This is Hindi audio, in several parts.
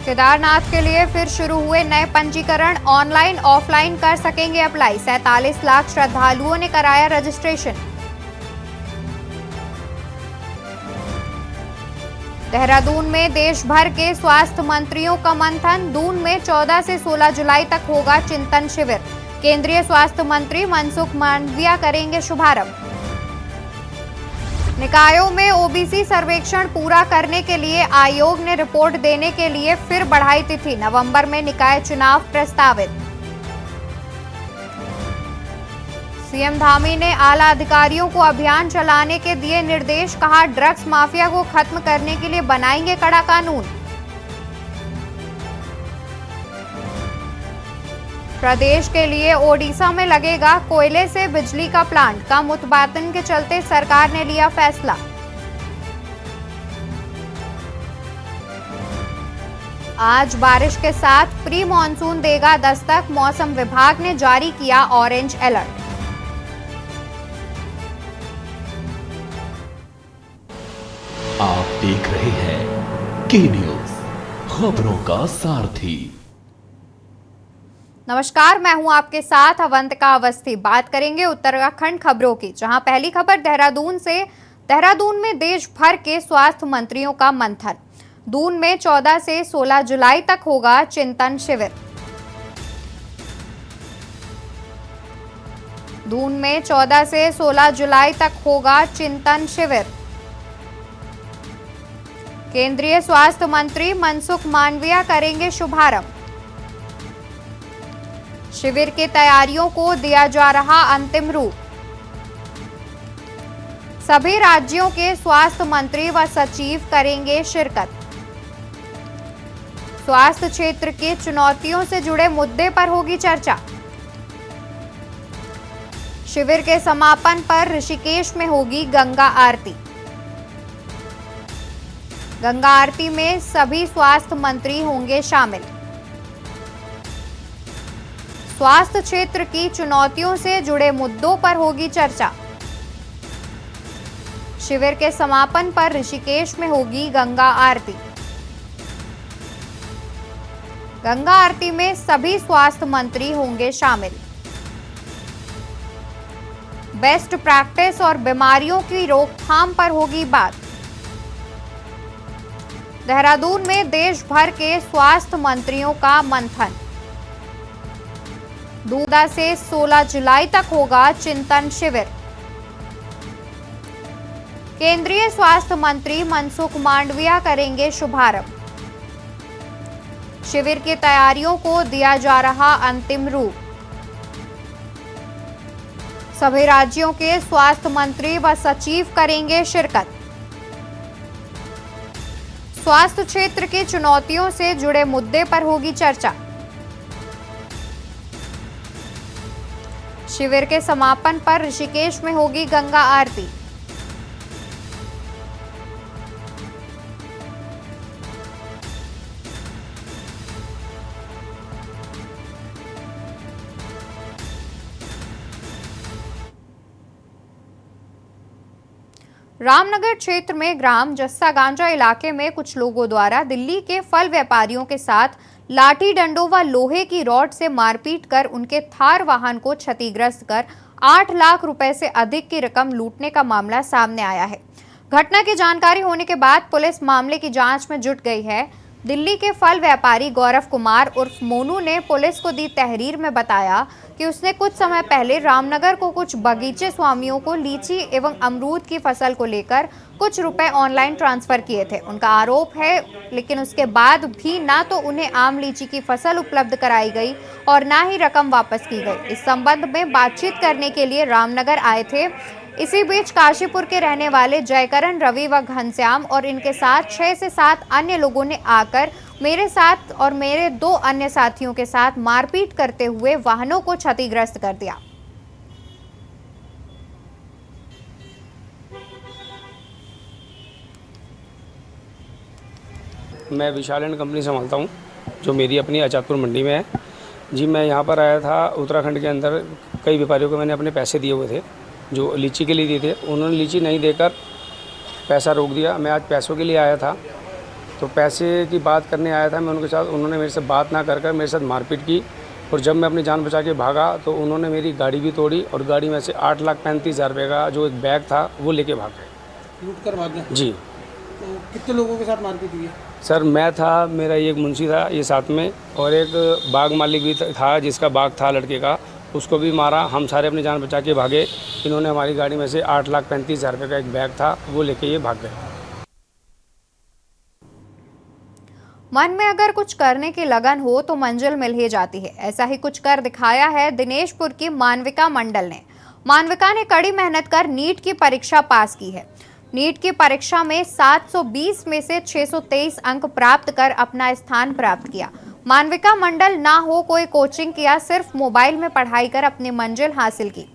केदारनाथ के लिए फिर शुरू हुए नए पंजीकरण, ऑनलाइन ऑफलाइन कर सकेंगे अप्लाई। 47 लाख श्रद्धालुओं ने कराया रजिस्ट्रेशन। देहरादून में देश भर के स्वास्थ्य मंत्रियों का मंथन। दून में 14 से 16 जुलाई तक होगा चिंतन शिविर। केंद्रीय स्वास्थ्य मंत्री मनसुख मांडविया करेंगे शुभारंभ। निकायों में ओबीसी सर्वेक्षण पूरा करने के लिए आयोग ने रिपोर्ट देने के लिए फिर बढ़ाई तिथि। नवंबर में निकाय चुनाव प्रस्तावित। सीएम धामी ने आला अधिकारियों को अभियान चलाने के दिए निर्देश। कहा, ड्रग्स माफिया को खत्म करने के लिए बनाएंगे कड़ा कानून। प्रदेश के लिए ओडिशा में लगेगा कोयले से बिजली का प्लांट। कम उत्पादन के चलते सरकार ने लिया फैसला। आज बारिश के साथ प्री मॉनसून देगा दस्तक। मौसम विभाग ने जारी किया ऑरेंज अलर्ट। आप देख रहे हैं के न्यूज, खबरों का सारथी। नमस्कार, मैं हूं आपके साथ अवंतिका अवस्थी। बात करेंगे उत्तराखंड खबरों की, जहां पहली खबर देहरादून से। देहरादून में देश भर के स्वास्थ्य मंत्रियों का मंथन। दून में 14 से 16 जुलाई तक होगा चिंतन शिविर। दून में 14 से 16 जुलाई तक होगा चिंतन शिविर। केंद्रीय स्वास्थ्य मंत्री मनसुख मांडविया करेंगे शुभारंभ। शिविर की तैयारियों को दिया जा रहा अंतिम रूप। सभी राज्यों के स्वास्थ्य मंत्री व सचिव करेंगे शिरकत। स्वास्थ्य क्षेत्र की चुनौतियों से जुड़े मुद्दे पर होगी चर्चा। शिविर के समापन पर ऋषिकेश में होगी गंगा आरती। गंगा आरती में सभी स्वास्थ्य मंत्री होंगे शामिल। स्वास्थ्य क्षेत्र की चुनौतियों से जुड़े मुद्दों पर होगी चर्चा। शिविर के समापन पर ऋषिकेश में होगी गंगा आरती। गंगा आरती में सभी स्वास्थ्य मंत्री होंगे शामिल। बेस्ट प्रैक्टिस और बीमारियों की रोकथाम पर होगी बात। देहरादून में देश भर के स्वास्थ्य मंत्रियों का मंथन। 14 से 16 जुलाई तक होगा चिंतन शिविर। केंद्रीय स्वास्थ्य मंत्री मनसुख मांडविया करेंगे शुभारंभ। शिविर की तैयारियों को दिया जा रहा अंतिम रूप। सभी राज्यों के स्वास्थ्य मंत्री व सचिव करेंगे शिरकत। स्वास्थ्य क्षेत्र की चुनौतियों से जुड़े मुद्दे पर होगी चर्चा। शिविर के समापन पर ऋषिकेश में होगी गंगा आरती। रामनगर क्षेत्र में ग्राम जस्सा गांजा इलाके में कुछ लोगों द्वारा दिल्ली के फल व्यापारियों के साथ लाठी डंडों व लोहे की रॉड से मारपीट कर उनके थार वाहन को क्षतिग्रस्त कर 8 लाख रुपए से अधिक की रकम लूटने का मामला सामने आया है। घटना की जानकारी होने के बाद पुलिस मामले की जांच में जुट गई है। दिल्ली के फल व्यापारी गौरव कुमार उर्फ मोनू ने पुलिस को दी तहरीर में बताया कि उसने कुछ समय पहले रामनगर को कुछ बगीचे स्वामियों को लीची एवं अमरूद की फसल को लेकर कुछ रुपए ऑनलाइन ट्रांसफर किए थे। उनका आरोप है, लेकिन उसके बाद भी ना तो उन्हें आम लीची की फसल उपलब्ध कराई गई और ना ही रकम वापस की गई। इस संबंध में बातचीत करने के लिए रामनगर आए थे। इसी बीच काशीपुर के रहने वाले जयकरण, रवि व घनश्याम और इनके साथ 6 से 7 अन्य लोगों ने आकर मेरे साथ और मेरे 2 अन्य साथियों के साथ मारपीट करते हुए वाहनों को क्षतिग्रस्त कर दिया। मैं विशाल एंड कंपनी संभालता हूँ, जो मेरी अपनी आजादपुर मंडी में है जी। मैं यहाँ पर आया था उत्तराखंड के अंदर। कई व्यापारियों को मैंने अपने पैसे दिए हुए थे जो लीची के लिए दिए थे। उन्होंने लीची नहीं देकर पैसा रोक दिया। मैं आज पैसों के लिए आया था तो पैसे की बात करने आया था मैं उनके साथ, उन्होंने मेरे से बात ना कर मेरे साथ मारपीट की और जब मैं अपनी जान बचा के भागा तो उन्होंने मेरी गाड़ी भी तोड़ी और गाड़ी में से 8,35,000 रुपये का जो एक बैग था वो लेके भाग गए। लूट कर भाग गए? जी। तो कितने लोगों के साथ मारपीट हुई है? सर मैं था, मेरा एक मुंशी था ये साथ में, और एक बाग मालिक भी था जिसका बाग था लड़के का, उसको भी मारा। हम सारे अपनी जान बचा के भागे। इन्होंने हमारी गाड़ी में से 8,35,000 रुपये का एक बैग था वो लेके ये भाग गए। मन में अगर कुछ करने की लगन हो तो मंजिल मिल ही जाती है। ऐसा ही कुछ कर दिखाया है दिनेशपुर की मानविका मंडल ने। मानविका ने कड़ी मेहनत कर नीट की परीक्षा पास की है। नीट की परीक्षा में 720 में से 623 अंक प्राप्त कर अपना स्थान प्राप्त किया। मानविका मंडल ना हो कोई कोचिंग किया, सिर्फ मोबाइल में पढ़ाई कर अपनी मंजिल हासिल की।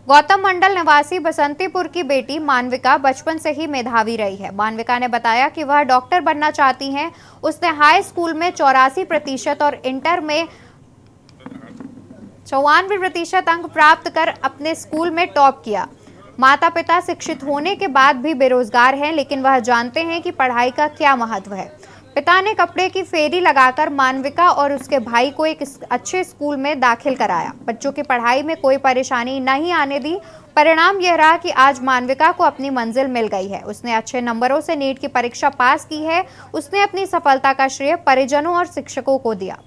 गौतम मंडल निवासी बसंतीपुर की बेटी मानविका बचपन से ही मेधावी रही है। मानविका ने बताया कि वह डॉक्टर बनना चाहती हैं। उसने हाई स्कूल में 84% और इंटर में 94% अंक प्राप्त कर अपने स्कूल में टॉप किया। माता पिता शिक्षित होने के बाद भी बेरोजगार हैं, लेकिन वह जानते हैं कि पढ़ाई का क्या महत्व है। पिता ने कपड़े की फेरी लगाकर मानविका और उसके भाई को एक अच्छे स्कूल में दाखिल कराया। बच्चों की पढ़ाई में कोई परेशानी नहीं आने दी। परिणाम यह रहा कि आज मानविका को अपनी मंजिल मिल गई है। उसने अच्छे नंबरों से नीट की परीक्षा पास की है। उसने अपनी सफलता का श्रेय परिजनों और शिक्षकों को दिया।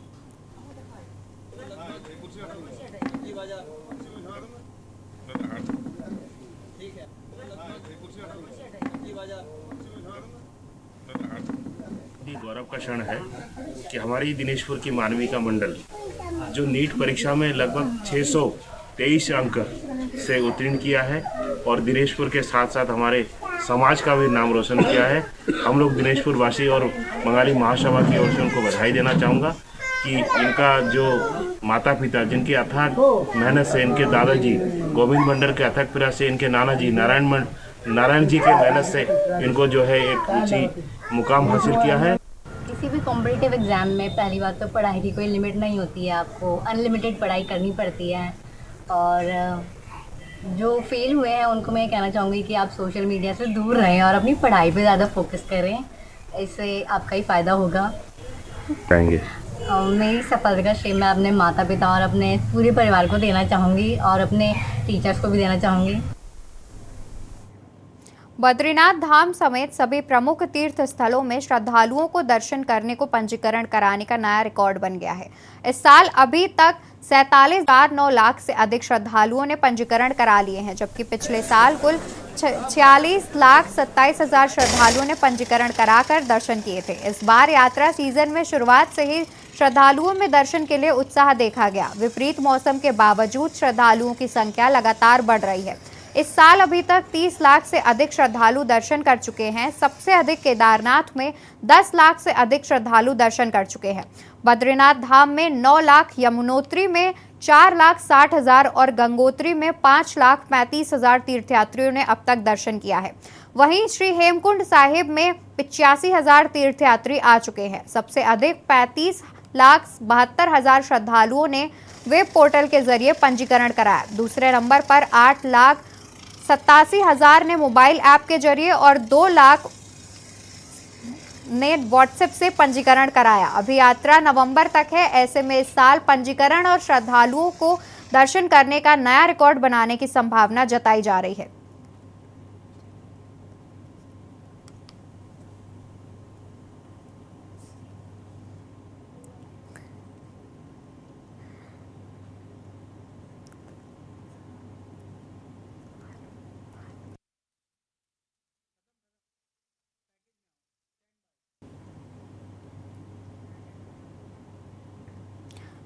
गौरव का क्षण है कि हमारी दिनेशपुर की मानविका मंडल जो नीट परीक्षा में लगभग 623 अंक से उत्तीर्ण किया है और दिनेशपुर के साथ साथ हमारे समाज का भी नाम रोशन किया है। हम लोग दिनेशपुर वासी और बंगाली महासभा की ओर से उनको बधाई देना चाहूँगा कि इनका जो माता पिता जिनकी अथक मेहनत से, इनके दादाजी गोविंद मंडल के अथक प्रयास से, इनके नाना जी नारायण जी के मेहनत से इनको जो है एक ऊंची मुकाम हासिल किया है। किसी भी कॉम्पिटिटिव एग्ज़ाम में पहली बात तो पढ़ाई की कोई लिमिट नहीं होती है, आपको अनलिमिटेड पढ़ाई करनी पड़ती है। और जो फेल हुए हैं उनको मैं कहना चाहूँगी कि आप सोशल मीडिया से दूर रहें और अपनी पढ़ाई पे ज़्यादा फोकस करें, इससे आपका ही फ़ायदा होगा। मेरी सफलता का श्रेय मैं अपने माता पिता और अपने पूरे परिवार को देना चाहूँगी और अपने टीचर्स को भी देना चाहूँगी। बद्रीनाथ धाम समेत सभी प्रमुख तीर्थ स्थलों में श्रद्धालुओं को दर्शन करने को पंजीकरण कराने का नया रिकॉर्ड बन गया है। इस साल अभी तक 47,9 लाख से अधिक श्रद्धालुओं ने पंजीकरण करा लिए हैं, जबकि पिछले साल कुल 46,27,000 श्रद्धालुओं ने पंजीकरण कराकर दर्शन किए थे। इस बार यात्रा सीजन में शुरुआत से ही श्रद्धालुओं में दर्शन के लिए उत्साह देखा गया। विपरीत मौसम के बावजूद श्रद्धालुओं की संख्या लगातार बढ़ रही है। इस साल अभी तक 30 लाख से अधिक श्रद्धालु दर्शन कर चुके हैं। सबसे अधिक केदारनाथ में 10 लाख से अधिक श्रद्धालु दर्शन कर चुके हैं। बद्रीनाथ धाम में 9 लाख, यमुनोत्री में 4,60,000 और गंगोत्री में 5,35,000 तीर्थयात्रियों ने अब तक दर्शन किया है। वहीं श्री हेमकुंड साहिब में 85,000 तीर्थयात्री आ चुके हैं। सबसे अधिक 35,72,000 श्रद्धालुओं ने वेब पोर्टल के जरिए पंजीकरण कराया। दूसरे नंबर पर 8,87,000 ने मोबाइल ऐप के जरिए और 2 लाख ने व्हाट्सएप से पंजीकरण कराया। अभी यात्रा नवंबर तक है। ऐसे में इस साल पंजीकरण और श्रद्धालुओं को दर्शन करने का नया रिकॉर्ड बनाने की संभावना जताई जा रही है।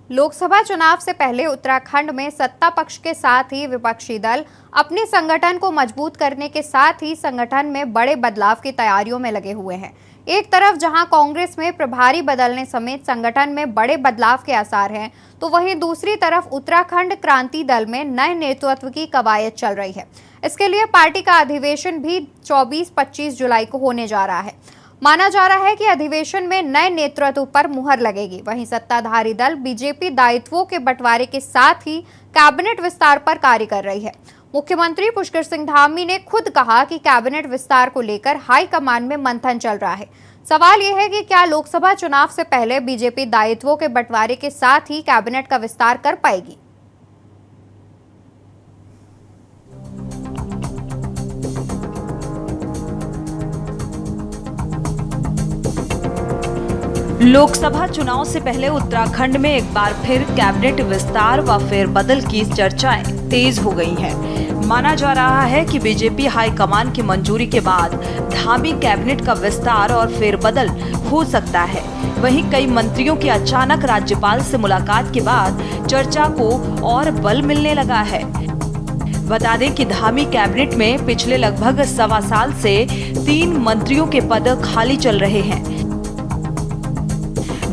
लोकसभा चुनाव से पहले उत्तराखंड में सत्ता पक्ष के साथ ही विपक्षी दल अपने संगठन को मजबूत करने के साथ ही संगठन में बड़े बदलाव की तैयारियों में लगे हुए हैं। एक तरफ जहां कांग्रेस में प्रभारी बदलने समेत संगठन में बड़े बदलाव के आसार हैं, तो वहीं दूसरी तरफ उत्तराखंड क्रांति दल में नए नेतृत्व की कवायद चल रही है। इसके लिए पार्टी का अधिवेशन भी 24-25 जुलाई को होने जा रहा है। माना जा रहा है कि अधिवेशन में नए नेतृत्व पर मुहर लगेगी। वहीं सत्ताधारी दल बीजेपी दायित्वों के बंटवारे के साथ ही कैबिनेट विस्तार पर कार्य कर रही है। मुख्यमंत्री पुष्कर सिंह धामी ने खुद कहा कि कैबिनेट विस्तार को लेकर हाईकमान में मंथन चल रहा है। सवाल यह है कि क्या लोकसभा चुनाव से पहले बीजेपी दायित्वों के बंटवारे के साथ ही कैबिनेट का विस्तार कर पाएगी। लोकसभा चुनाव से पहले उत्तराखंड में एक बार फिर कैबिनेट विस्तार व फेरबदल की चर्चाएं तेज हो गई हैं। माना जा रहा है कि बीजेपी हाईकमान की मंजूरी के बाद धामी कैबिनेट का विस्तार और फेरबदल हो सकता है। वहीं कई मंत्रियों की अचानक राज्यपाल से मुलाकात के बाद चर्चा को और बल मिलने लगा है। बता दें कि धामी कैबिनेट में पिछले लगभग सवा साल से 3 मंत्रियों के पद खाली चल रहे हैं,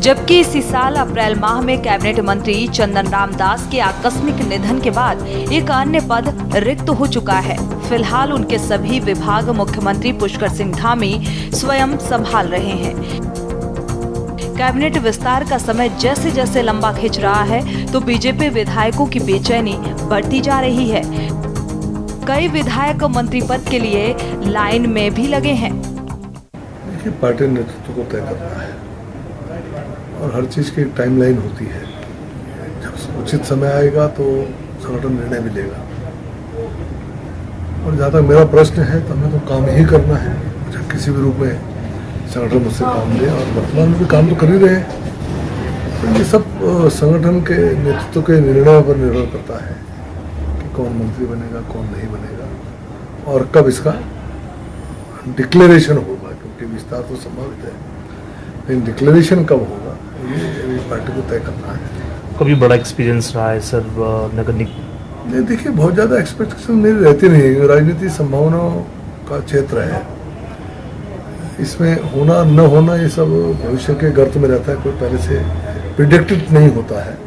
जबकि इसी साल अप्रैल माह में कैबिनेट मंत्री चंदन राम दास के आकस्मिक निधन के बाद एक अन्य पद रिक्त हो चुका है। फिलहाल उनके सभी विभाग मुख्यमंत्री पुष्कर सिंह धामी स्वयं संभाल रहे हैं। कैबिनेट विस्तार का समय जैसे जैसे लंबा खिंच रहा है तो बीजेपी विधायकों की बेचैनी बढ़ती जा रही है। कई विधायक मंत्री पद के लिए लाइन में भी लगे हैं। देखिए, पार्टी नेतृत्व को तय करना है और हर चीज़ की टाइमलाइन होती है। जब उचित समय आएगा तो संगठन निर्णय भी लेगा। और जहाँ तक मेरा प्रश्न है तो हमें तो काम ही करना है, चाहे किसी भी रूप में संगठन मुझसे काम ले, और वर्तमान में भी काम तो कर ही रहे हैं। तो ये सब संगठन के नेतृत्व के निर्णय पर निर्भर करता है कि कौन मंत्री बनेगा, कौन नहीं बनेगा और कब इसका डिक्लेरेशन होगा, क्योंकि विस्तार तो संभावित है, लेकिन डिक्लेरेशन कब होगा ये पार्टी को तय करना है। कभी बड़ा एक्सपीरियंस रहा है सर नगर निगम? नहीं, देखिए, बहुत ज़्यादा एक्सपेक्टेशन मेरी रहती नहीं है। राजनीति संभावनाओं का क्षेत्र है, इसमें होना न होना ये सब भविष्य के गर्त में रहता है, कोई पहले से प्रिडिक्टेड नहीं होता है।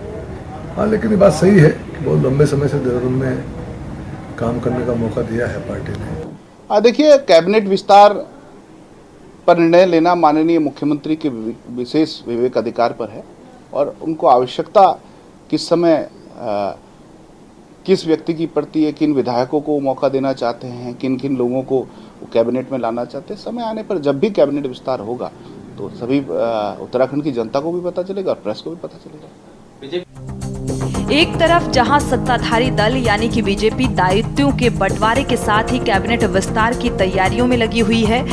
हाँ, लेकिन ये बात सही है कि बहुत लंबे समय से देहरादून में काम करने का मौका दिया है पार्टी ने। देखिए, कैबिनेट विस्तार पर निर्णय लेना माननीय मुख्यमंत्री के विशेष विवेक अधिकार पर है और उनको आवश्यकता किस समय किस व्यक्ति की पड़ती है, किन विधायकों को मौका देना चाहते हैं, किन किन लोगों को कैबिनेट में लाना चाहते हैं। समय आने पर जब भी कैबिनेट विस्तार होगा तो सभी उत्तराखंड की जनता को भी पता चलेगा और प्रेस को भी पता चलेगा। एक तरफ जहां सत्ताधारी दल यानी कि बीजेपी दायित्वों के बंटवारे के साथ ही कैबिनेट विस्तार की तैयारियों में लगी हुई है,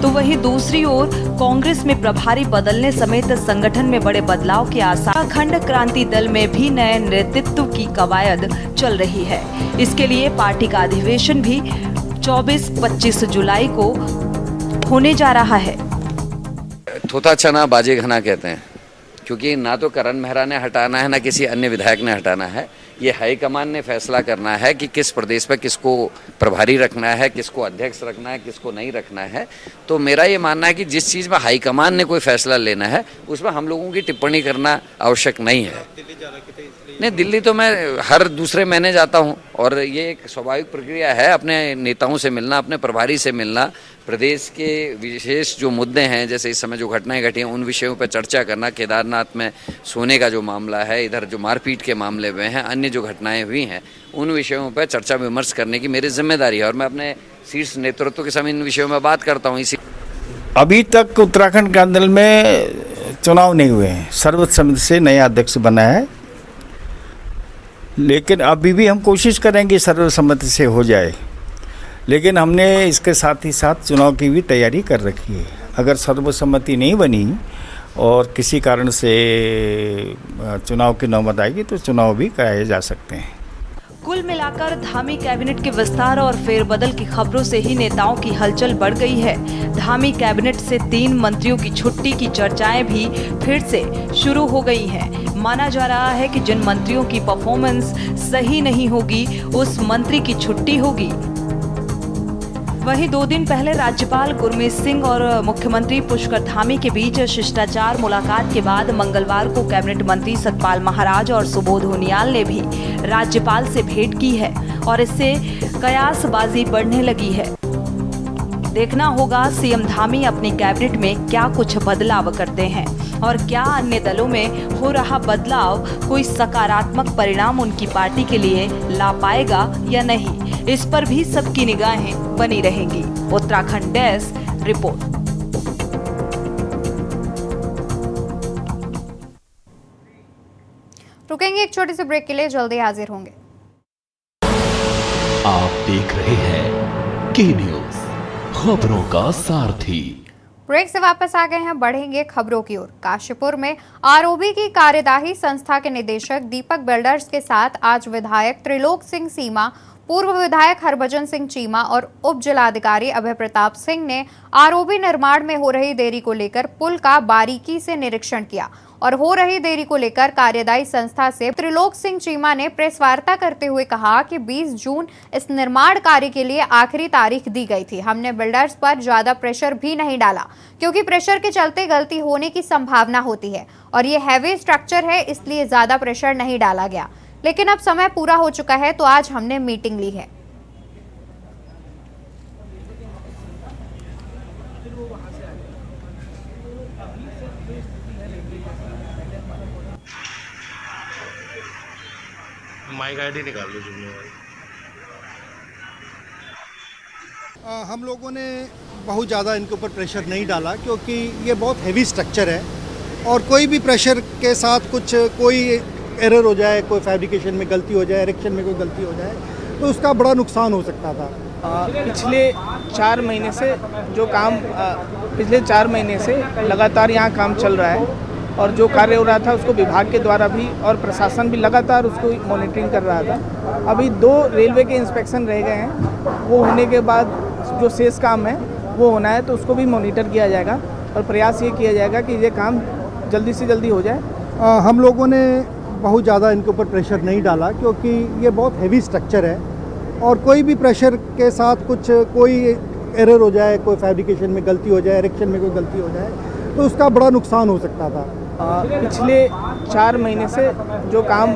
तो वहीं दूसरी ओर कांग्रेस में प्रभारी बदलने समेत संगठन में बड़े बदलाव के आसार। उत्तराखंड क्रांति दल में भी नए नेतृत्व की कवायद चल रही है। इसके लिए पार्टी का अधिवेशन भी 24-25 जुलाई को होने जा रहा है। थोथा चना बाजे घना कहते हैं, क्योंकि ना तो करण मेहरा ने हटाना है ना किसी अन्य विधायक ने हटाना है। ये हाईकमान ने फैसला करना है कि किस प्रदेश पर किसको प्रभारी रखना है, किसको अध्यक्ष रखना है, किसको नहीं रखना है। तो मेरा ये मानना है कि जिस चीज़ में हाईकमान ने कोई फैसला लेना है उसमें हम लोगों की टिप्पणी करना आवश्यक नहीं है। नहीं, दिल्ली तो मैं हर दूसरे महीने जाता हूँ और ये एक स्वाभाविक प्रक्रिया है, अपने नेताओं से मिलना, अपने प्रभारी से मिलना, प्रदेश के विशेष जो मुद्दे हैं, जैसे इस समय जो घटनाएं घटी हैं उन विषयों पर चर्चा करना। केदारनाथ में सोने का जो मामला है, इधर जो मारपीट के मामले हुए हैं, अन्य जो घटनाएं हुई हैं उन विषयों पर चर्चा विमर्श करने की मेरी जिम्मेदारी है और मैं अपने शीर्ष नेतृत्व के साथ इन विषयों में बात करता हूँ। इसी अभी तक उत्तराखंड क्रांति दल में चुनाव नहीं हुए हैं, सर्वसम्मति से नया अध्यक्ष बना है, लेकिन अभी भी हम कोशिश करेंगे सर्वसम्मति से हो जाए। लेकिन हमने इसके साथ ही साथ चुनाव की भी तैयारी कर रखी है। अगर सर्वसम्मति नहीं बनी और किसी कारण से चुनाव की नौबत आएगी तो चुनाव भी कराए जा सकते हैं। कुल मिलाकर धामी कैबिनेट के विस्तार और फेरबदल की खबरों से ही नेताओं की हलचल बढ़ गई है। धामी कैबिनेट से 3 मंत्रियों की छुट्टी की चर्चाएं भी फिर से शुरू हो गई हैं। माना जा रहा है कि जिन मंत्रियों की परफॉर्मेंस सही नहीं होगी उस मंत्री की छुट्टी होगी। वहीं 2 दिन पहले राज्यपाल गुरमीत सिंह और मुख्यमंत्री पुष्कर धामी के बीच शिष्टाचार मुलाकात के बाद मंगलवार को कैबिनेट मंत्री सतपाल महाराज और सुबोध उनियाल ने भी राज्यपाल से भेंट की है और इससे कयासबाजी बढ़ने लगी है। देखना होगा सीएम धामी अपनी कैबिनेट में क्या कुछ बदलाव करते हैं। और क्या अन्य दलों में हो रहा बदलाव कोई सकारात्मक परिणाम उनकी पार्टी के लिए ला पाएगा या नहीं, इस पर भी सबकी निगाहें बनी रहेंगी। Uttarakhand desk report. रुकेंगे एक छोटे से ब्रेक के लिए, जल्दी हाजिर होंगे। आप देख रहे हैं के न्यूज़, खबरों का सारथी। ब्रेक से वापस आ गए हैं, बढ़ेंगे खबरों की ओर। काशीपुर में आरओबी की कार्यदायी संस्था के निदेशक दीपक बिल्डर्स के साथ आज विधायक त्रिलोक सिंह सीमा, पूर्व विधायक हरभजन सिंह चीमा और उप जिलाधिकारी अभय प्रताप सिंह ने आरओबी निर्माण में हो रही देरी को लेकर पुल का बारीकी से निरीक्षण किया और हो रही देरी को लेकर कार्यदायी संस्था से त्रिलोक सिंह चीमा ने प्रेस वार्ता करते हुए कहा कि 20 जून इस निर्माण कार्य के लिए आखिरी तारीख दी गई थी। हमने बिल्डर्स पर ज्यादा प्रेशर भी नहीं डाला क्योंकि प्रेशर के चलते गलती होने की संभावना होती है और ये हैवी स्ट्रक्चर है, इसलिए ज्यादा प्रेशर नहीं डाला गया। लेकिन अब समय पूरा हो चुका है तो आज हमने मीटिंग ली है। माइक आईडी निकाल लो जिम्मेवारी। हम लोगों ने बहुत ज़्यादा इनके ऊपर प्रेशर नहीं डाला क्योंकि ये बहुत हैवी स्ट्रक्चर है और कोई भी प्रेशर के साथ कोई एरर हो जाए, कोई फैब्रिकेशन में गलती हो जाए, इरेक्शन में कोई गलती हो जाए तो उसका बड़ा नुकसान हो सकता था। पिछले 4 महीने से जो काम पिछले 4 महीने से लगातार यहाँ काम चल रहा है और जो कार्य हो रहा था उसको विभाग के द्वारा भी और प्रशासन भी लगातार उसको मॉनिटरिंग कर रहा था। अभी 2 रेलवे के इंस्पेक्शन रह गए हैं, वो होने के बाद जो शेष काम है वो होना है तो उसको भी मॉनिटर किया जाएगा और प्रयास ये किया जाएगा कि ये काम जल्दी से जल्दी हो जाए। हम लोगों ने बहुत ज़्यादा इनके ऊपर प्रेशर नहीं डाला क्योंकि ये बहुत हैवी स्ट्रक्चर है और कोई भी प्रेशर के साथ कोई एरर हो जाए, कोई फैब्रिकेशन में गलती हो जाए, इरेक्शन में कोई गलती हो जाए तो उसका बड़ा नुकसान हो सकता था। पिछले 4 महीने से जो काम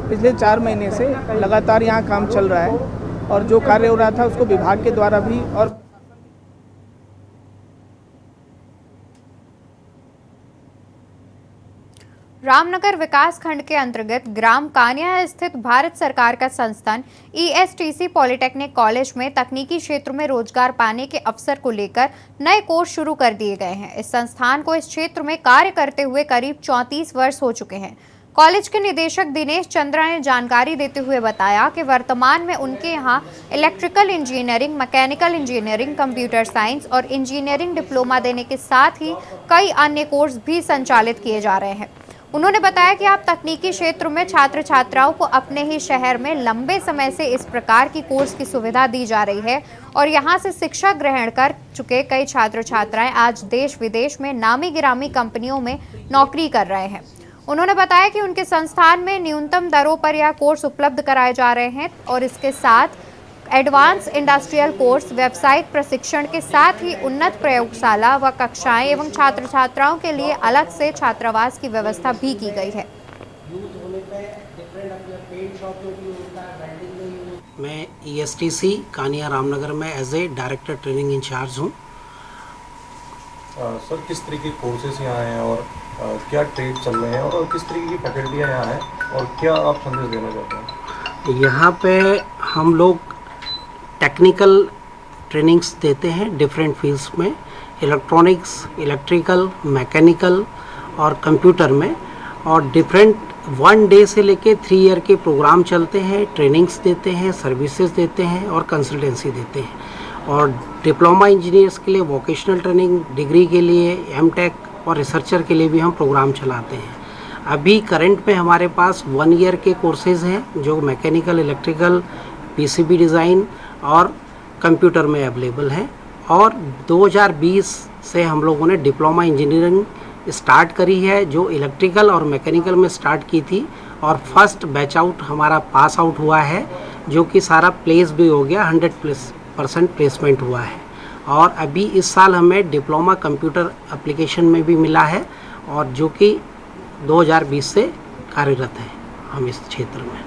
पिछले 4 महीने से लगातार यहाँ काम चल रहा है और जो कार्य हो रहा था उसको विभाग के द्वारा भी और रामनगर विकास खंड के अंतर्गत ग्राम कानिया स्थित भारत सरकार का संस्थान ESTC पॉलिटेक्निक कॉलेज में तकनीकी क्षेत्र में रोजगार पाने के अवसर को लेकर नए कोर्स शुरू कर दिए गए हैं। इस संस्थान को इस क्षेत्र में कार्य करते हुए करीब 34 वर्ष हो चुके हैं। कॉलेज के निदेशक दिनेश चंद्रा ने जानकारी देते हुए बताया कि वर्तमान में उनके यहाँ electrical engineering, mechanical engineering, computer science और इंजीनियरिंग डिप्लोमा देने के साथ ही कई अन्य कोर्स भी संचालित किए जा रहे हैं। उन्होंने बताया कि आप तकनीकी क्षेत्र में छात्र छात्राओं को अपने ही शहर में लंबे समय से इस प्रकार की कोर्स की सुविधा दी जा रही है और यहां से शिक्षा ग्रहण कर चुके कई छात्र छात्राएं आज देश विदेश में नामी गिरामी कंपनियों में नौकरी कर रहे हैं। उन्होंने बताया कि उनके संस्थान में न्यूनतम दरों पर यह कोर्स उपलब्ध कराए जा रहे हैं और इसके साथ एडवांस इंडस्ट्रियल कोर्स, व्यावसायिक प्रशिक्षण के साथ ही उन्नत प्रयोगशाला व कक्षाएं एवं छात्र छात्राओं के लिए अलग से छात्रावास की व्यवस्था भी की गई है। मैं ESTC कानिया रामनगर में as a director training incharge हूँ। सर, किस तरह के कोर्सेज यहाँ हैं और क्या ट्रेड चल रहे हैं और किस तरीके की फैकल्टियाँ यहाँ हैं और क्या आप संदेश देना चाहते हैं? यहाँ पे हम लोग टेक्निकल ट्रेनिंग्स देते हैं डिफरेंट फील्ड्स में, इलेक्ट्रॉनिक्स, इलेक्ट्रिकल, मैकेनिकल और कंप्यूटर में, और डिफरेंट 1 डे से लेके 3 ईयर के प्रोग्राम चलते हैं, ट्रेनिंग्स देते हैं, सर्विसेज देते हैं और कंसल्टेंसी देते हैं। और डिप्लोमा इंजीनियर्स के लिए वोकेशनल ट्रेनिंग, डिग्री के लिए MTech और रिसर्चर के लिए भी हम प्रोग्राम चलाते हैं। अभी करंट में हमारे पास 1 ईयर के कोर्सेज हैं जो मैकेनिकल, इलेक्ट्रिकल, PCB डिज़ाइन और कंप्यूटर में अवेलेबल है। और 2020 से हम लोगों ने डिप्लोमा इंजीनियरिंग स्टार्ट करी है जो इलेक्ट्रिकल और मैकेनिकल में स्टार्ट की थी और फर्स्ट बैच आउट हमारा पास आउट हुआ है जो कि सारा प्लेस भी हो गया, 100% प्लेसमेंट हुआ है। और अभी इस साल हमें डिप्लोमा कंप्यूटर एप्लीकेशन में भी मिला है और जो कि 2020 से कार्यरत है हम इस क्षेत्र में।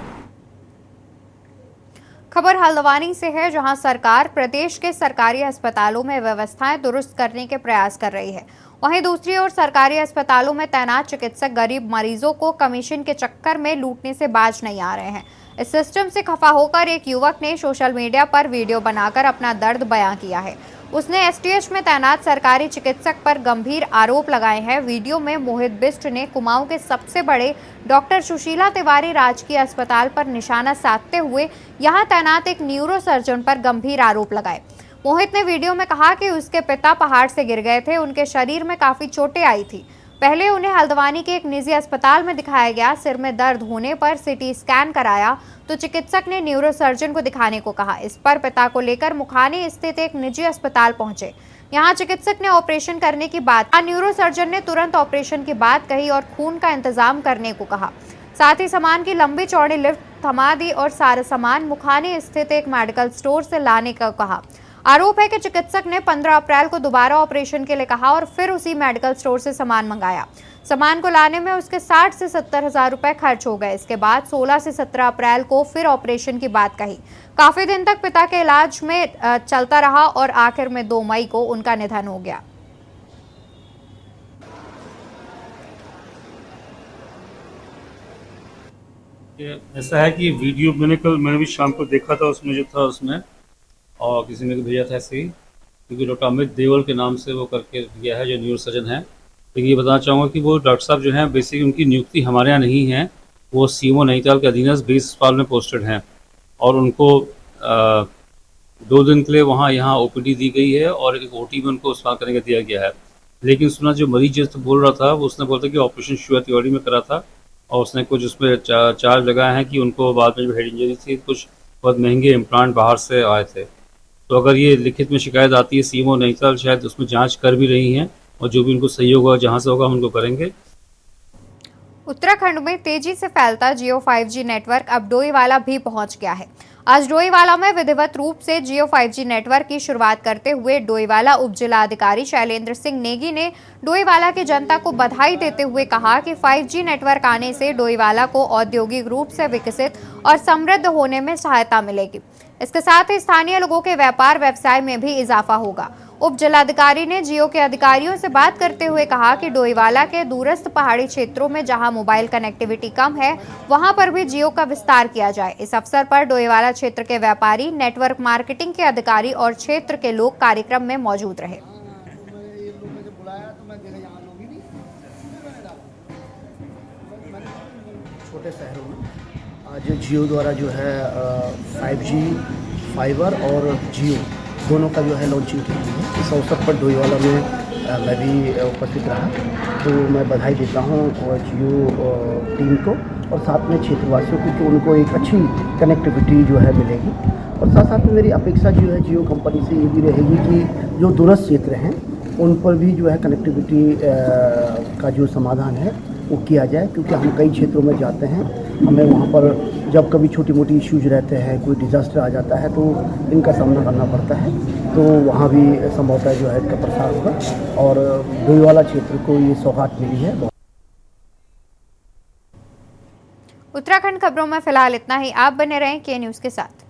खबर हल्द्वानी से है जहां सरकार प्रदेश के सरकारी अस्पतालों में व्यवस्थाएं दुरुस्त करने के प्रयास कर रही है। वहीं दूसरी ओर सरकारी अस्पतालों में तैनात चिकित्सक गरीब मरीजों को कमीशन के चक्कर में लूटने से बाज नहीं आ रहे हैं। इस सिस्टम से खफा होकर एक युवक ने सोशल मीडिया पर वीडियो बनाकर अपना दर्द बयां किया है। उसने एसटीएच में तैनात सरकारी चिकित्सक पर गंभीर आरोप लगाए हैं। वीडियो में मोहित बिष्ट ने कुमाऊं के सबसे बड़े डॉक्टर सुशीला तिवारी राजकीय अस्पताल पर निशाना साधते हुए यहां तैनात एक न्यूरो सर्जन पर गंभीर आरोप लगाए। मोहित ने वीडियो में कहा कि उसके पिता पहाड़ से गिर गए थे, उनके शरीर में काफी चोटें आई थी। पहले उन्हें हल्द्वानी के एक निजी अस्पताल में दिखाया गया। सिर में दर्द होने पर सीटी स्कैन कराया तो चिकित्सक ने न्यूरो सर्जन को दिखाने को कहा। इस पर पिता को लेकर मुखानी स्थित एक निजी अस्पताल पहुंचे। यहां चिकित्सक ने ऑपरेशन करने की बात, न्यूरो सर्जन ने तुरंत ऑपरेशन की बात कही और खून का इंतजाम करने को कहा। साथ ही सामान की लंबी चौड़ी लिफ्ट थमा दी और सारा सामान मुखानी स्थित एक मेडिकल स्टोर से लाने का कहा। आरोप है कि चिकित्सक ने 15 अप्रैल को दोबारा ऑपरेशन के लिए कहा और फिर उसी मेडिकल स्टोर से सामान मंगाया। सामान को लाने में उसके 60 से 70 हजार रुपए खर्च हो गए। इसके बाद 16 से 17 अप्रैल को फिर ऑपरेशन की बात कही। काफी दिन तक पिता के इलाज में चलता रहा और आखिर में 2 मई को उनका निधन हो गया। ऐसा है कि वीडियो मैंने भी शाम को देखा था, उसमें जो था उसमें और किसी ने भेजा था ऐसे ही, क्योंकि डॉक्टर अमित देवल के नाम से वो करके दिया है जो न्यूरो सर्जन है। लेकिन ये बताना चाहूँगा कि वो डॉक्टर साहब जो हैं बेसिकली उनकी नियुक्ति हमारे यहाँ नहीं है, वो सीएमओ नैनीताल के अधीनस्थ 20 अस्पताल में पोस्टेड हैं और उनको 2 दिन के लिए यहाँ ओपीडी दी गई है और एक ओटी में उनको अस्पताल करने का दिया गया है। लेकिन सुना जो मरीज जिस बोल रहा था वो उसने बोला था कि ऑपरेशन शुरुआ तिवारी में करा था और उसने कुछ उसमें चार्ज लगाया है कि उनको बाद में जो हेड इंजरी थी कुछ बहुत महंगे इम्प्लांट बाहर से आए थे। तो अगर ये लिखित में शिकायत आती है सीएमओ नैनीताल शायद उसमें जांच कर भी रही हैं और जो भी उनको सही होगा जहां से होगा हम उनको करेंगे। उत्तराखंड में तेजी से फैलता जियो 5G नेटवर्क अब डोईवाला भी पहुंच गया है। आज डोईवाला में विधिवत रूप से जियो 5G नेटवर्क की शुरुआत करते हुए डोईवाला उप जिला अधिकारी शैलेंद्र सिंह नेगी ने डोईवाला की जनता को बधाई देते हुए कहा कि 5G नेटवर्क आने से डोईवाला को औद्योगिक रूप से विकसित और समृद्ध होने में सहायता मिलेगी। इसके साथ ही स्थानीय लोगों के व्यापार व्यवसाय में भी इजाफा होगा। उप जिलाधिकारी ने जियो के अधिकारियों से बात करते हुए कहा कि डोईवाला के दूरस्थ पहाड़ी क्षेत्रों में जहां मोबाइल कनेक्टिविटी कम है वहां पर भी जियो का विस्तार किया जाए। इस अवसर पर डोईवाला क्षेत्र के व्यापारी, नेटवर्क मार्केटिंग के अधिकारी और क्षेत्र के लोग कार्यक्रम में मौजूद रहे। छोटे शहरों में आज जियो द्वारा जो है 5G फाइबर और जियो दोनों का जो है लॉन्चिंग की गई है। इस अवसर पर डोईवाला में मैं भी उपस्थित रहा, तो मैं बधाई देता हूँ और जियो टीम को और साथ में क्षेत्रवासियों को कि उनको एक अच्छी कनेक्टिविटी जो है मिलेगी। और साथ साथ में मेरी अपेक्षा जो है जियो कंपनी से ये भी रहेगी कि जो दूरस्थ क्षेत्र हैं उन पर भी जो है कनेक्टिविटी का जो समाधान है वो किया जाए, क्योंकि हम कई क्षेत्रों में जाते हैं, हमें वहाँ पर जब कभी छोटी मोटी इश्यूज रहते हैं, कोई डिज़ास्टर आ जाता है तो इनका सामना करना पड़ता है, तो वहाँ भी संभवतः जो है इसका प्रसार होगा और डोईवाला क्षेत्र को ये सौगात मिली है। उत्तराखंड खबरों में फिलहाल इतना ही। आप बने रहें के न्यूज़ के साथ।